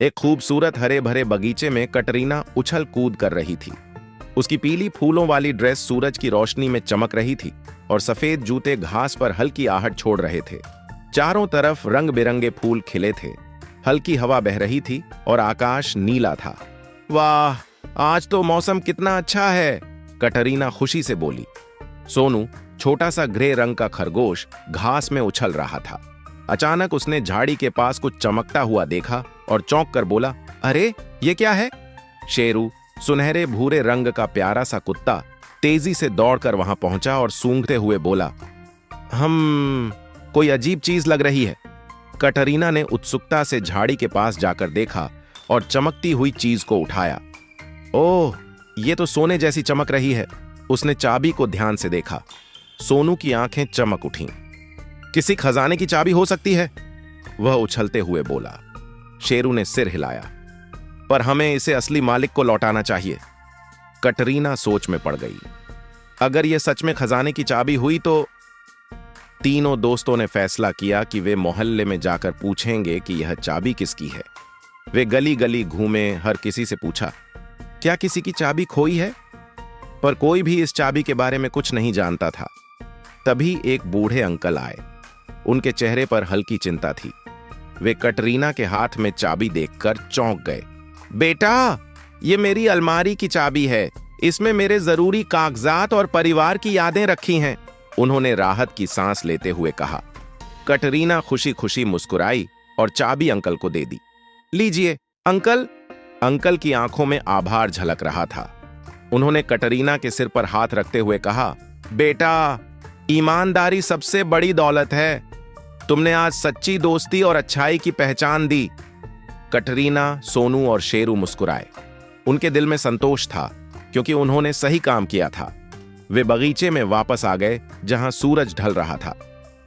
एक खूबसूरत हरे भरे बगीचे में कटरीना उछल कूद कर रही थी। उसकी पीली फूलों वाली ड्रेस सूरज की रोशनी में चमक रही थी और सफेद जूते घास पर हल्की आहट छोड़ रहे थे। चारों तरफ रंग बिरंगे फूल खिले थे, हल्की हवा बह रही थी और आकाश नीला था। वाह, आज तो मौसम कितना अच्छा है, कटरीना खुशी से बोली। सोनू, छोटा सा ग्रे रंग का खरगोश, घास में उछल रहा था। अचानक उसने झाड़ी के पास कुछ चमकता हुआ देखा और चौंक कर बोला, अरे ये क्या है? शेरू, सुनहरे भूरे रंग का प्यारा सा कुत्ता, तेजी से दौड़कर वहां पहुंचा और सूंघते हुए बोला, कोई अजीब चीज लग रही है। कटरीना ने उत्सुकता से झाड़ी के पास जाकर देखा और चमकती हुई चीज को उठाया। ओह, ये तो सोने जैसी चमक रही है। उसने चाबी को ध्यान से देखा। सोनू की आंखें चमक उठीं। किसी खजाने की चाबी हो सकती है, वह उछलते हुए बोला। शेरू ने सिर हिलाया, पर हमें इसे असली मालिक को लौटाना चाहिए। कटरीना सोच में पड़ गई। अगर यह सच में खजाने की चाबी हुई तो तीनों दोस्तों ने फैसला किया कि वे मोहल्ले में जाकर पूछेंगे कि यह चाबी किसकी है। वे गली गली घूमे, हर किसी से पूछा, क्या किसी की चाबी खोई है? पर कोई भी इस चाबी के बारे में कुछ नहीं जानता था। तभी एक बूढ़े अंकल आए। उनके चेहरे पर हल्की चिंता थी। वे कटरीना के हाथ में चाबी देखकर चौंक गए। बेटा, ये मेरी अलमारी की चाबी है। इसमें मेरे जरूरी कागजात और परिवार की यादें रखी हैं, उन्होंने राहत की सांस लेते हुए कहा। कटरीना खुशी खुशी मुस्कुराई और चाबी अंकल को दे दी। लीजिए अंकल। अंकल की आंखों में आभार झलक रहा था। उन्होंने कटरीना के सिर पर हाथ रखते हुए कहा, बेटा, ईमानदारी सबसे बड़ी दौलत है। तुमने आज सच्ची दोस्ती और अच्छाई की पहचान दी। कटरीना, सोनू और शेरू मुस्कुराए। उनके दिल में संतोष था क्योंकि उन्होंने सही काम किया था। वे बगीचे में वापस आ गए जहां सूरज ढल रहा था।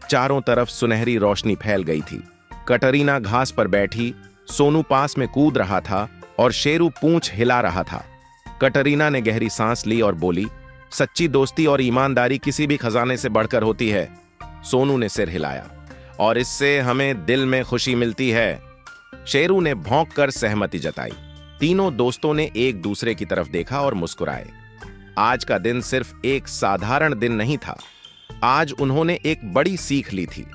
चारों तरफ सुनहरी रोशनी फैल गई थी। कटरीना घास पर बैठी, सोनू पास में कूद रहा था और शेरू पूंछ हिला रहा था। कटरीना ने गहरी सांस ली और बोली, सच्ची दोस्ती और ईमानदारी किसी भी खजाने से बढ़कर होती है। सोनू ने सिर हिलाया, और इससे हमें दिल में खुशी मिलती है। शेरू ने भौंक कर सहमति जताई। तीनों दोस्तों ने एक दूसरे की तरफ देखा और मुस्कुराए। आज का दिन सिर्फ एक साधारण दिन नहीं था। आज उन्होंने एक बड़ी सीख ली थी।